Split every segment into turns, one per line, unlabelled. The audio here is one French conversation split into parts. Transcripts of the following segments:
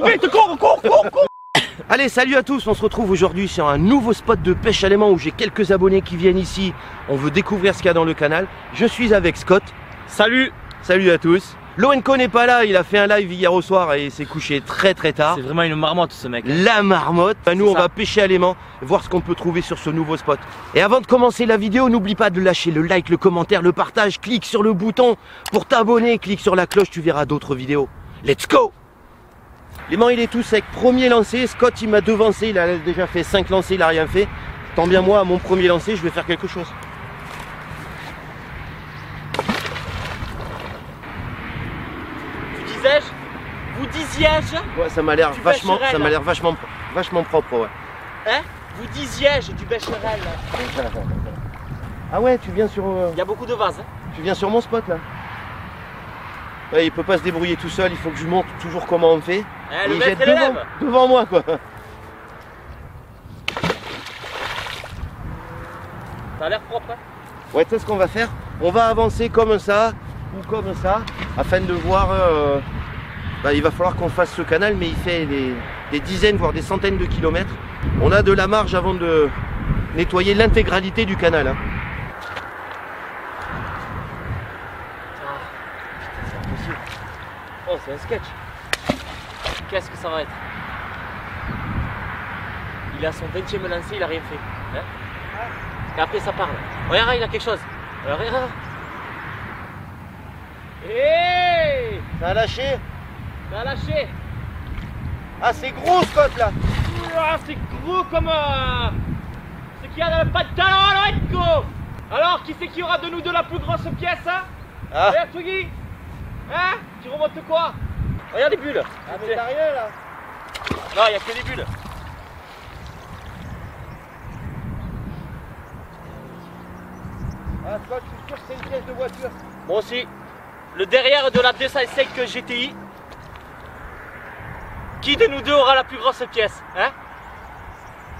Vite, cours. Allez, salut à tous, on se retrouve aujourd'hui sur un nouveau spot de pêche à l'aimant où j'ai quelques abonnés qui viennent ici. On veut découvrir ce qu'il y a dans le canal. Je suis avec Scott.
Salut.
Salut à tous. Lowenco n'est pas là, il a fait un live hier au soir et s'est couché très tard.
C'est vraiment une marmotte ce mec.
La marmotte. Nous on va pêcher à l'aimant, voir ce qu'on peut trouver sur ce nouveau spot. Et avant de commencer la vidéo, n'oublie pas de lâcher le like, le commentaire, le partage. Clique sur le bouton pour t'abonner, clique sur la cloche, tu verras d'autres vidéos. Let's go! L'aimant il est tout sec, premier lancé, Scott il m'a devancé, il a déjà fait 5 lancers, il a rien fait. Tant bien moi à mon premier lancer, je vais faire quelque chose.
Vous disiez-je?
Ouais, ça m'a l'air vachement, vachement propre, ouais.
Hein? Vous disiez-je du Becherel?
Ah ouais, tu viens sur...
Il y a beaucoup de vases. Hein?
Tu viens sur mon spot là. Ouais, il peut pas se débrouiller tout seul, il faut que je montre toujours comment on fait.
Eh, le
il
maître
jette devant moi quoi.
Ça a l'air propre. Hein?
Ouais, tu sais ce qu'on va faire? On va avancer comme ça ou comme ça afin de voir. Il va falloir qu'on fasse ce canal, mais il fait des dizaines voire des centaines de kilomètres. On a de la marge avant de nettoyer l'intégralité du canal. Hein.
Oh, c'est un sketch. Qu'est-ce que ça va être? Il a son 20e lancé, il a rien fait. Hein? Et après ça parle. Regarde, il a quelque chose. Regarde. Hey!
Ça a lâché?
Ça a lâché.
Ah, c'est gros Scott là.
Ah, c'est gros comme ce qu'il y a dans le pantalon, Lowenco. Alors, qui c'est qui aura de nous deux la plus grosse pièce? Hein?
Ah.
Regarde, Twiggy. Hein? Tu remontes quoi? Regarde les bulles.
Ah, mais t'as rien là.
Non, il n'y a que des bulles.
Ah, Scott, je suis sûr que c'est une pièce de voiture.
Moi aussi. Le derrière de la 205 GTI. Qui de nous deux aura la plus grosse pièce? Hein?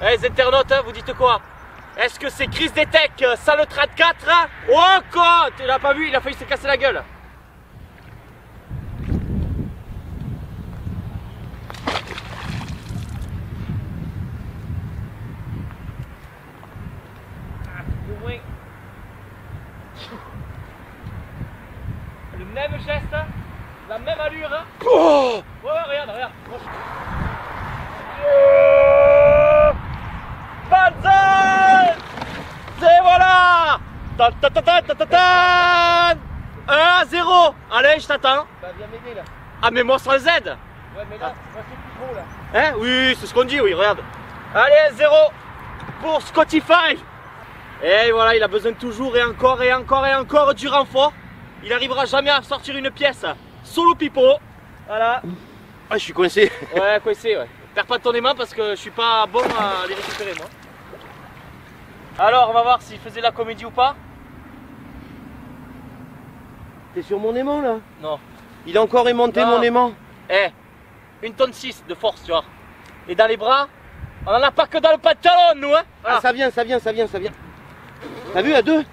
Les internautes, hein, vous dites quoi? Est-ce que c'est Chris Detech, Salle 34? Hein? Oh quoi? Tu l'as pas vu? Il a failli se casser la gueule. Le même geste, la même allure.
Oh!
Ouais, regarde. Banzai! Et voilà! 1-0. Allez, je t'attends.
Bah, viens m'aider là.
Ah, mais moi sans Z.
Ouais, mais là, moi c'est plus gros là.
Hein? Oui, c'est ce qu'on dit, oui, regarde. Allez, 0 pour Scottify. Et voilà, il a besoin toujours et encore du renfort. Il n'arrivera jamais à sortir une pièce solo pipo. Voilà.
Ah, je suis coincé.
Ouais, coincé, ouais. Perds pas ton aimant parce que je suis pas bon à les récupérer, moi. Alors, on va voir s'il faisait la comédie ou pas.
T'es sur mon aimant là?
Non.
Il a encore aimanté
Non.
mon aimant.
Eh, 1,6 tonne de force, tu vois. Et dans les bras, on en a pas que dans le pantalon, nous, hein. Voilà.
Ah, ça vient. T'as vu à deux?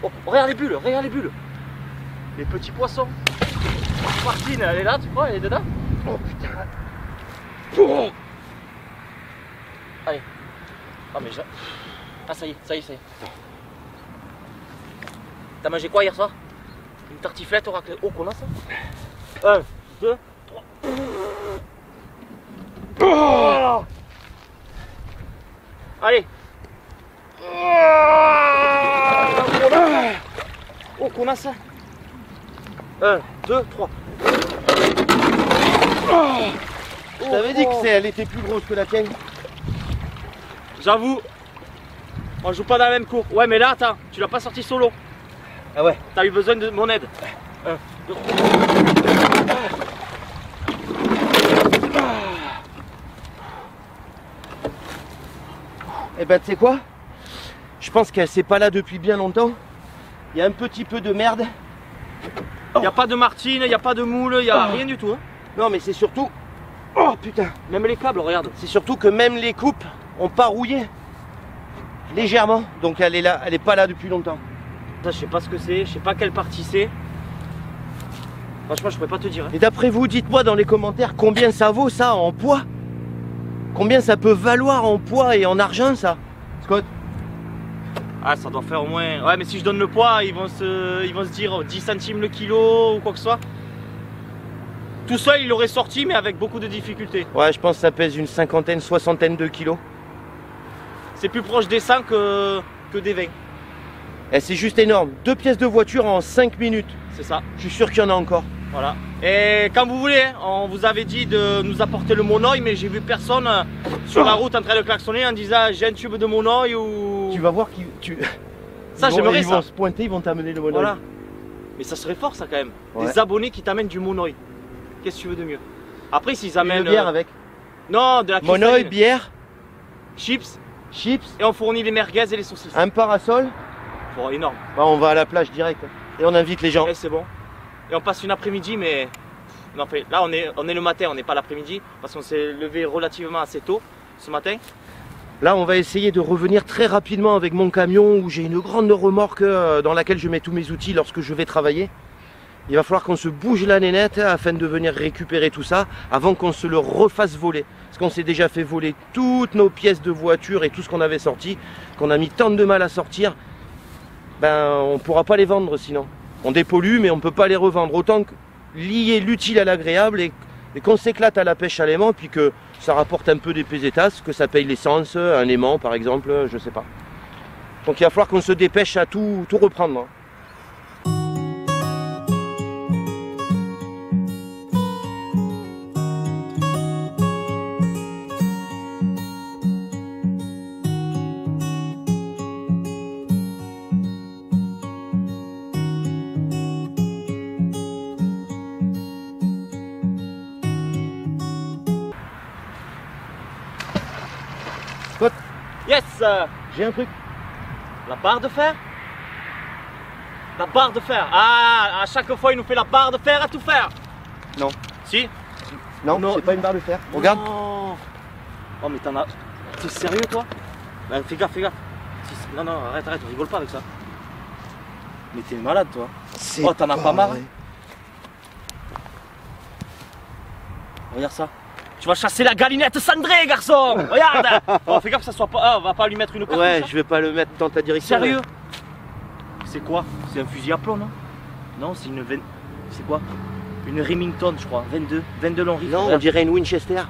Oh, regarde les bulles. Les petits poissons. Martine, elle est là, tu crois? Elle est dedans?
Oh putain.
Oh. Allez. Ah, mais ah, ça y est. T'as mangé quoi hier soir? Une tartiflette au raclette. Oh, qu'on a ça? 1, 2, 3. Oh. Allez. Oh, qu'on a ça? 1, 2, 3.
Je t'avais dit que elle était plus grosse que la tienne.
J'avoue, on joue pas dans la même cour. Ouais, mais là, attends, tu l'as pas sorti solo.
Ah ouais.
T'as eu besoin de mon aide. 1, 2, 3.
Eh ben, tu sais quoi? Je pense qu'elle s'est pas là depuis bien longtemps. Il y a un petit peu de merde.
Il n'y a pas de martine, il n'y a pas de moule, il n'y a rien du tout. Hein.
Non, mais c'est surtout... Oh putain.
Même les câbles, regarde.
C'est surtout que même les coupes ont pas rouillé. Légèrement. Donc elle est là, elle est pas là depuis longtemps.
Ça, je sais pas ce que c'est, je sais pas quelle partie c'est. Franchement, je pourrais pas te dire. Hein.
Et d'après vous, dites-moi dans les commentaires combien ça vaut ça en poids. Combien ça peut valoir en poids et en argent ça, Scott?
Ah, ça doit faire au moins... Ouais, mais si je donne le poids, ils vont se dire 10 centimes le kilo ou quoi que ce soit. Tout seul, il aurait sorti, mais avec beaucoup de difficultés.
Ouais, je pense que ça pèse une cinquantaine, soixantaine de kilos.
C'est plus proche des 100 que des 20.
Et c'est juste énorme. 2 pièces de voiture en 5 minutes.
C'est ça.
Je suis sûr qu'il y en a encore.
Voilà. Et quand vous voulez, hein, on vous avait dit de nous apporter le monoeil, mais j'ai vu personne sur la route en train de klaxonner en disant j'ai un tube de monoeil ou...
Tu vas voir
Ça, j'aimerais ça.
Ils vont se pointer, ils vont t'amener le monoeil.
Voilà. Mais ça serait fort ça quand même.
Ouais.
Des abonnés qui t'amènent du monoeil. Qu'est-ce que tu veux de mieux? Après, s'ils amènent...
Une bière avec.
Non, de la
Monoeil,
cristalline.
bière,
Chips.
chips,
Et on fournit les merguez et les saucisses.
un parasol.
Oh, énorme.
Bah, on va à la plage direct. Et on invite les gens.
Et c'est bon. Et on passe une après-midi, mais... Non, fait, là, on est le matin, on n'est pas l'après-midi, parce qu'on s'est levé relativement assez tôt ce matin.
Là, on va essayer de revenir très rapidement avec mon camion où j'ai une grande remorque dans laquelle je mets tous mes outils lorsque je vais travailler. Il va falloir qu'on se bouge la nénette afin de venir récupérer tout ça avant qu'on se le refasse voler. Parce qu'on s'est déjà fait voler toutes nos pièces de voiture et tout ce qu'on avait sorti, qu'on a mis tant de mal à sortir. Ben, on ne pourra pas les vendre sinon. On dépollue, mais on ne peut pas les revendre. Autant que lier l'utile à l'agréable et qu'on s'éclate à la pêche à l'aimant, puis que ça rapporte un peu des pesetas, que ça paye l'essence, un aimant par exemple, je sais pas. Donc il va falloir qu'on se dépêche à tout reprendre. Scott,
Yes.
j'ai un truc.
La barre de fer. La barre de fer. Ah, à chaque fois, il nous fait la barre de fer à tout faire.
Non.
Si.
Non,
Non.
c'est pas une barre de fer. Regarde.
Non. Oh, mais t'en as... T'es sérieux, toi? Ben, fais gaffe, fais gaffe. Non, non, arrête, rigole pas avec ça. Mais t'es malade, toi. Oh, t'en as pas marre?
vrai.
Regarde ça. Tu vas chasser la galinette cendrée, garçon. Regarde. Oh, fais gaffe que ça soit pas... Ah, on va pas lui mettre une cartouche.
Ouais,
hein.
je vais pas le mettre dans ta direction.
Sérieux? C'est quoi? C'est un fusil à plomb, non? Non, c'est une... C'est quoi? Une Remington, je crois. 22 long rifle.
Non, on
Regarde.
dirait une Winchester.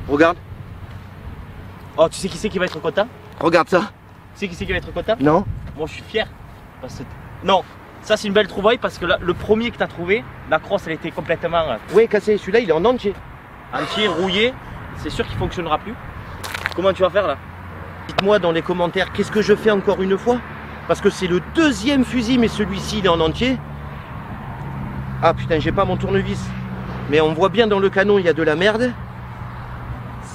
Regarde.
Oh, tu sais qui c'est qui va être content?
Regarde ça.
Tu sais qui c'est qui va être content?
Non.
Moi, je suis fier. Parce que... Non, ça c'est une belle trouvaille parce que là, le premier que t'as trouvé, la crosse, elle était complètement
Ouais, cassé. Celui-là, il est en entier.
entier, rouillé. C'est sûr qu'il fonctionnera plus. Comment tu vas faire là?
Dites-moi dans les commentaires, qu'est-ce que je fais encore une fois? Parce que c'est le deuxième fusil, mais celui-ci, il est en entier. Ah putain, j'ai pas mon tournevis. Mais on voit bien dans le canon, il y a de la merde.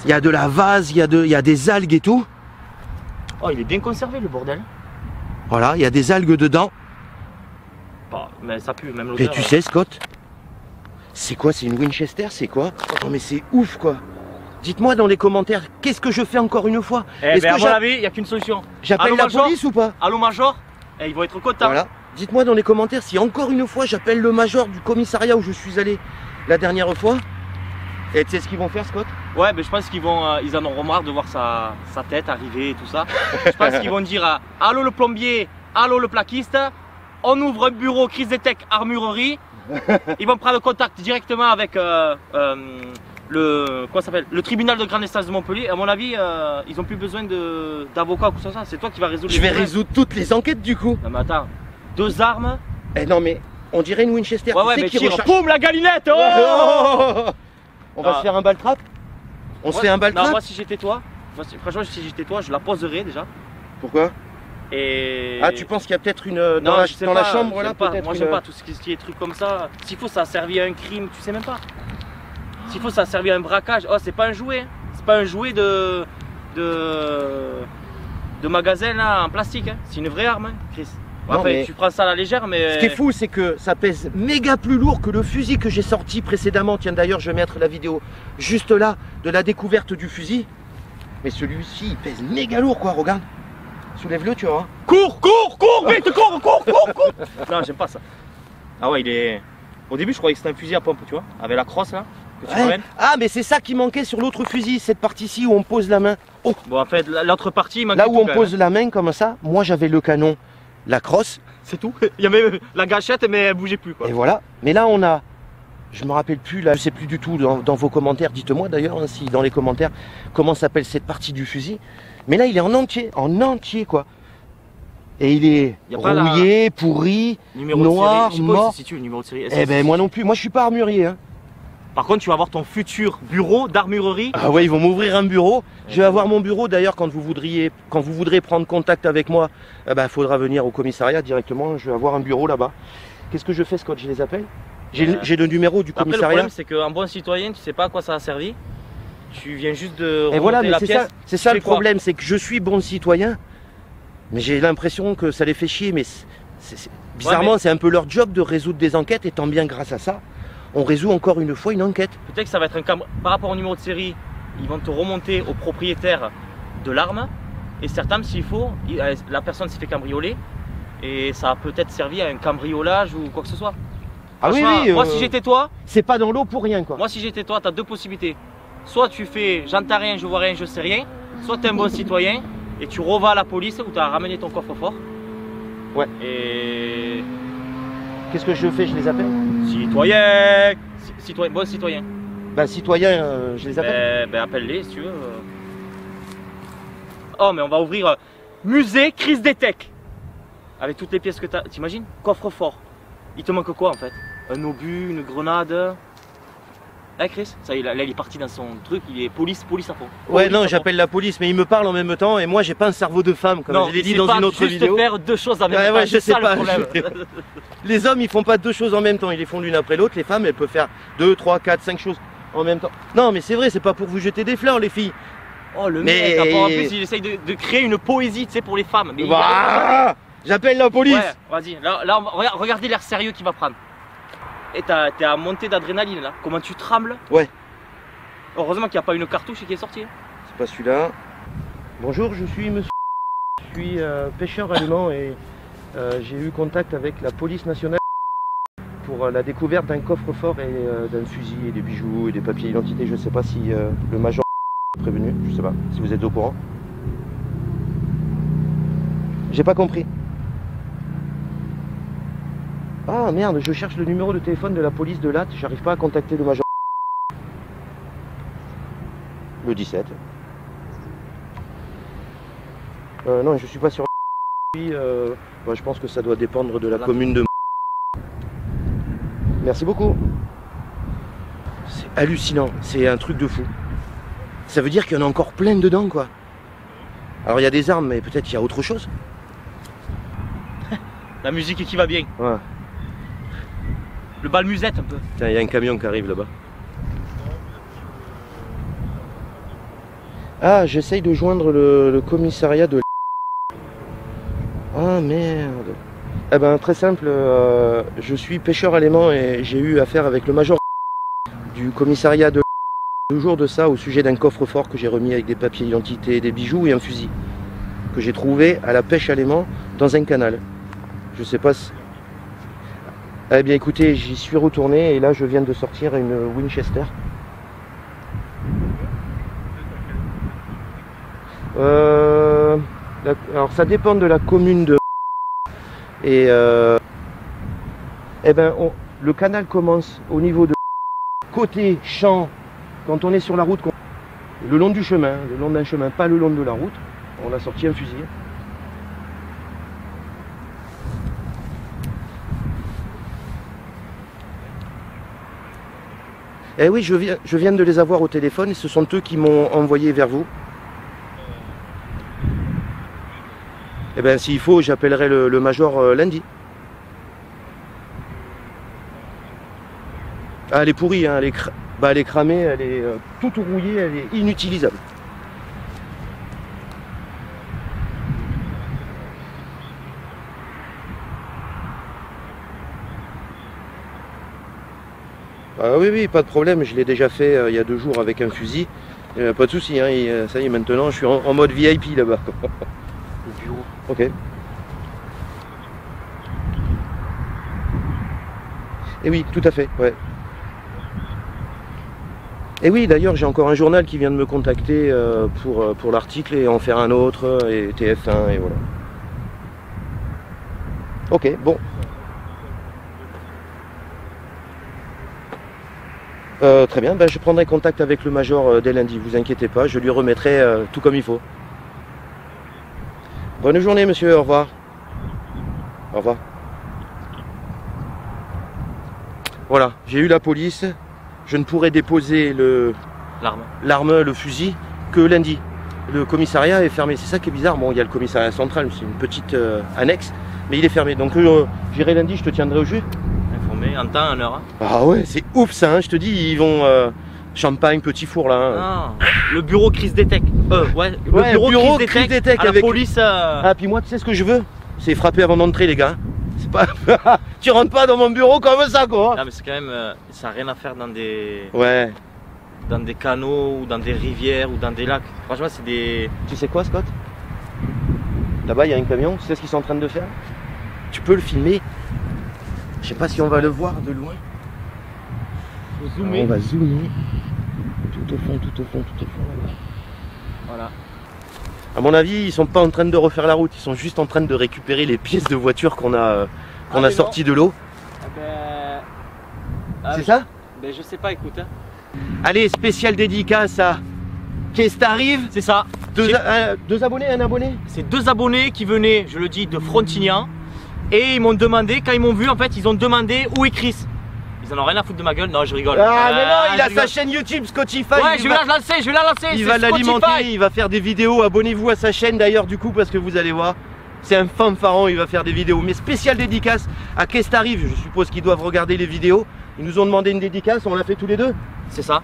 Il y a de la vase, il y a des algues et tout.
Oh, il est bien conservé le bordel.
Voilà, il y a des algues dedans.
Bah, mais ça pue, même
Et
l'odeur.
tu sais, Scott, c'est quoi? C'est une Winchester? C'est quoi? Non mais c'est ouf quoi. Dites-moi dans les commentaires, qu'est-ce que je fais encore une fois?
Eh
Est-ce
ben, à
que
mon avis, il n'y a qu'une solution.
j'appelle
Allô,
la
Major
police ou pas?
Allô, Major? Eh, ils vont être contents.
Voilà. Dites-moi dans les commentaires si encore une fois j'appelle le major du commissariat où je suis allé la dernière fois. Et tu sais ce qu'ils vont faire, Scott?
Ouais, mais je pense qu'ils vont, ils en auront marre de voir sa tête arriver et tout ça. Je pense qu'ils vont dire allô le plombier, allô le plaquiste, on ouvre un bureau Crise des Tech Armurerie. Ils vont prendre contact directement avec le tribunal de grande instance de Montpellier. À mon avis, ils n'ont plus besoin d'avocat ou quoi que ce soit. C'est toi qui vas résoudre
Je
les
vais
problèmes.
résoudre toutes les enquêtes du coup.
Non mais attends, 2 armes.
Eh non mais on dirait une Winchester.
Ouais,
Tu
ouais,
sais
mais
qui
tire.
recharge-
Boum, la galinette. Oh
Oh on va
Ah.
se faire un ball trap? On se fait un ball
Non,
trap?
moi si j'étais toi, franchement si j'étais toi, je la poserais déjà.
Pourquoi?
Et...
Ah tu penses qu'il y a peut-être une
Non, je sais
dans
pas,
la chambre
j'aime
là
pas.
peut-être
Moi
une-
j'aime pas tout ce qui est truc comme ça. S'il faut ça a servi à un crime, tu sais même pas. S'il faut ça a servi à un braquage, oh c'est pas un jouet. C'est pas un jouet de magasin là en plastique. Hein. C'est une vraie arme, hein, Chris.
Non,
Enfin,
mais-
tu prends ça à la légère, mais.
Ce qui est fou, c'est que ça pèse méga plus lourd que le fusil que j'ai sorti précédemment. Tiens, d'ailleurs, je vais mettre la vidéo juste là de la découverte du fusil. Mais celui-ci, il pèse méga lourd, quoi. Regarde. Soulève-le, tu vois.
Cours, vite, cours. Non, j'aime pas ça. Ah ouais, il est. Au début, je croyais que c'était un fusil à pompe, tu vois, avec la crosse là. Que tu
Ouais.
ramènes.
Ah, mais c'est ça qui manquait sur l'autre fusil, cette partie-ci où on pose la main. Oh,
Bon, en fait, l'autre partie, il manquait
là où
tout,
on
quand
pose
même,
la main comme ça, moi j'avais le canon, la crosse,
hein. C'est tout. Il y avait la gâchette, mais elle bougeait plus, quoi.
et voilà. Mais là on a, je me rappelle plus, là je sais plus du tout dans vos commentaires, dites-moi d'ailleurs hein, si dans les commentaires comment s'appelle cette partie du fusil. Mais là il est en entier quoi. Et il est
Y a pas
rouillé, pourri,
Numéro
noir,
de série, je sais pas où
mort.
se situe le numéro de série.
Eh ben moi non plus, moi je suis pas armurier. Hein.
Par contre, tu vas avoir ton futur bureau d'armurerie.
Ah ouais, ils vont m'ouvrir un bureau. Je vais avoir mon bureau d'ailleurs quand vous voudrez prendre contact avec moi, faudra venir au commissariat directement. Je vais avoir un bureau là-bas. Qu'est-ce que je fais Scott? Je les appelle. J'ai le numéro du
Après, le
commissariat.
problème, c'est qu'un bon citoyen, tu sais pas à quoi ça a servi. Tu viens juste de
Et
remonter
voilà, mais
la
c'est
pièce.
ça, c'est ça
Tu
le
fais quoi?
problème, c'est que je suis bon citoyen, mais j'ai l'impression que ça les fait chier. Mais bizarrement, c'est un peu leur job de résoudre des enquêtes, et tant bien grâce à ça, on résout encore une fois une enquête.
Peut-être que ça va être un par rapport au numéro de série, ils vont te remonter au propriétaire de l'arme. Et certains, s'il faut, la personne s'est fait cambrioler. Et ça a peut-être servi à un cambriolage ou quoi que ce soit.
Ah oui,
Franchement,
oui.
moi, si j'étais toi,
c'est pas dans l'eau pour rien quoi.
tu as deux possibilités. Soit tu fais j'entends rien, je vois rien, je sais rien. Soit tu es un bon citoyen et tu revas à la police où tu as ramené ton coffre-fort.
Ouais.
Et.
Qu'est-ce que je fais? Je les appelle.
Citoyen, bon citoyen.
Bah citoyen, je les appelle.
Appelle-les si tu veux. Oh, mais on va ouvrir musée crise des techs. Avec toutes les pièces que tu as. T'imagines? Coffre-fort. Il te manque quoi en fait? Un obus, une grenade. Eh Chris, ça là il est parti dans son truc, il est police à fond.
Ouais,
Police
non,
à fond.
j'appelle la police, mais ils me parlent en même temps, et moi j'ai pas un cerveau de femme, comme je l'ai dit dans une autre vidéo.
Faire deux choses en même
Ouais,
temps,
ouais, je
c'est
sais
ça
pas.
le problème.
Les hommes, ils font pas deux choses en même temps, ils les font l'une après l'autre. Les femmes, elles peuvent faire 2, 3, 4, 5 choses en même temps. Non, mais c'est vrai, c'est pas pour vous jeter des fleurs, les filles.
Oh le
Mais-
mec, en plus il essaye de créer une poésie, tu sais, pour les femmes. Mais il
Bah,
arrive
j'appelle la police.
Ouais, vas-y, là regardez l'air sérieux qu'il va prendre. Et t'es à monter d'adrénaline là. Comment tu trembles?
Ouais.
Heureusement qu'il n'y a pas une cartouche qui est sortie.
C'est pas celui-là. Bonjour, je suis monsieur. Je suis pêcheur allemand et j'ai eu contact avec la police nationale pour la découverte d'un coffre-fort et d'un fusil et des bijoux et des papiers d'identité. Je sais pas si le major est prévenu, je sais pas si vous êtes au courant. J'ai pas compris. Ah merde, je cherche le numéro de téléphone de la police de Latte, j'arrive pas à contacter le major. Le 17. Non, je suis pas sur. Je pense que ça doit dépendre de la commune de. Merci beaucoup. C'est hallucinant, c'est un truc de fou. Ça veut dire qu'il y en a encore plein dedans, quoi. Alors il y a des armes, mais peut-être qu'il y a autre chose.
La musique qui va bien.
Ouais.
Le bal musette un peu.
Tiens, il y a un camion qui arrive là-bas. Ah, j'essaye de joindre le commissariat de. Ah merde. Eh ben très simple, je suis pêcheur allemand et j'ai eu affaire avec le major du commissariat de 2 jours de ça au sujet d'un coffre-fort que j'ai remis avec des papiers d'identité, des bijoux et un fusil que j'ai trouvé à la pêche allemand dans un canal. Je sais pas si... Eh bien écoutez, j'y suis retourné et là je viens de sortir une Winchester. Alors ça dépend de la commune de... Et le canal commence au niveau de côté champ, quand on est sur la route, le long du chemin, le long d'un chemin, pas le long de la route. On a sorti un fusil. Eh oui, je viens de les avoir au téléphone et ce sont eux qui m'ont envoyé vers vous. Eh bien, s'il faut, j'appellerai le major lundi. Ah, elle est pourrie, hein, elle est cramée, elle est toute rouillée, elle est inutilisable. Ah oui, oui, pas de problème, je l'ai déjà fait il y a 2 jours avec un fusil. Pas de souci, hein, ça y est, maintenant je suis en mode VIP là-bas.
Le bureau.
Ok. Et oui, tout à fait, ouais. Et oui, d'ailleurs, j'ai encore un journal qui vient de me contacter pour l'article et en faire un autre, et TF1, et voilà. Ok, bon. Très bien, ben, je prendrai contact avec le major dès lundi, vous inquiétez pas, je lui remettrai tout comme il faut. Bonne journée, monsieur, au revoir. Au revoir. Voilà, j'ai eu la police, je ne pourrai déposer l'arme, le fusil, que lundi. Le commissariat est fermé, c'est ça qui est bizarre. Bon, il y a le commissariat central, c'est une petite annexe, mais il est fermé. Donc j'irai lundi, je te tiendrai au jus.
Informé, en temps, en heure. Hein.
Ah ouais, c'est ouf ça, hein, je te dis, ils vont champagne, petit four là. Hein.
Ah, le bureau crise des tech. Ouais,
le bureau crise des tech
avec
la
police.
Ah, puis moi, tu sais ce que je veux? C'est frapper avant d'entrer, les gars. C'est pas. Tu rentres pas dans mon bureau comme ça, quoi.
Non, mais c'est quand même. Ça n'a rien à faire dans des.
Ouais.
Dans des canaux, ou dans des rivières, ou dans des lacs. Franchement, c'est des.
Tu sais quoi, Scott? Là-bas, il y a un camion. Tu sais ce qu'ils sont en train de faire? Tu peux le filmer. Je sais pas si on va le voir de loin.
Faut zoomer.
Alors, on va zoomer. Tout au fond, tout au fond, tout au fond. Là-bas.
Voilà.
À mon avis, ils sont pas en train de refaire la route. Ils sont juste en train de récupérer les pièces de voiture qu'on a sorties de l'eau. C'est ça?
Ben, je sais pas, écoute. Hein.
Allez, spécial dédicace à Qu'est-ce t'arrive?
C'est ça.
Deux abonnés, un abonné?
C'est 2 abonnés qui venaient, je le dis, de Frontignan. Et ils m'ont demandé, quand ils m'ont vu, en fait, ils ont demandé où est Chris. Ils en ont rien à foutre de ma gueule. Non, je rigole.
Ah, mais non, il a sa chaîne YouTube Scottify.
Ouais, je vais la lancer,
Il va l'alimenter, il va faire des vidéos. Abonnez-vous à sa chaîne d'ailleurs, du coup, parce que vous allez voir. C'est un fanfaron, il va faire des vidéos. Mais spécial dédicace à Qu'est-ce t'arrive? Je suppose qu'ils doivent regarder les vidéos. Ils nous ont demandé une dédicace, on l'a fait tous les deux.
C'est ça.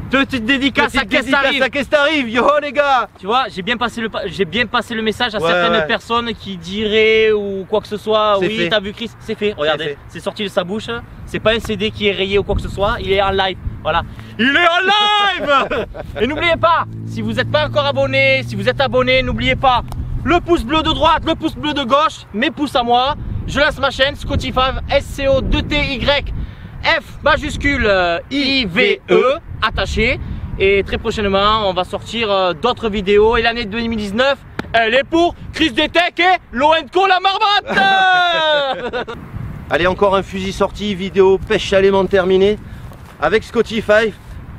Petite dédicace à
Qu'est-ce t'arrive? Yo les gars!
Tu vois, j'ai bien passé le message à certaines personnes qui diraient ou quoi que ce soit. Oui, t'as vu Chris? C'est fait, regardez, c'est sorti de sa bouche. C'est pas un CD qui est rayé ou quoi que ce soit, il est en live. Voilà. Il est en live! Et n'oubliez pas, si vous n'êtes pas encore abonné, si vous êtes abonné, n'oubliez pas le pouce bleu de droite, le pouce bleu de gauche, mes pouces à moi. Je lance ma chaîne Scottify, SCO2TY F majuscule IVE attaché. Et très prochainement on va sortir d'autres vidéos. Et l'année 2019 elle est pour Chris des Tech et Loenco la marmotte.
Allez, encore un fusil sorti, vidéo pêche chalément terminée avec Scottify.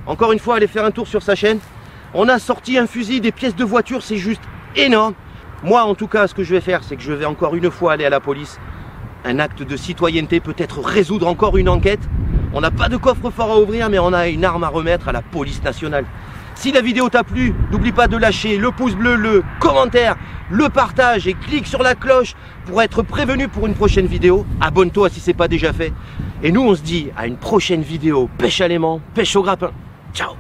Encore une fois, allez faire un tour sur sa chaîne. On a sorti un fusil, des pièces de voiture, c'est juste énorme. Moi en tout cas, ce que je vais faire, c'est que je vais encore une fois aller à la police. Un acte de citoyenneté, peut-être résoudre encore une enquête. On n'a pas de coffre-fort à ouvrir, mais on a une arme à remettre à la police nationale. Si la vidéo t'a plu, n'oublie pas de lâcher le pouce bleu, le commentaire, le partage et clique sur la cloche pour être prévenu pour une prochaine vidéo. Abonne-toi si ce n'est pas déjà fait. Et nous, on se dit à une prochaine vidéo. Pêche à l'aimant, pêche au grappin. Ciao!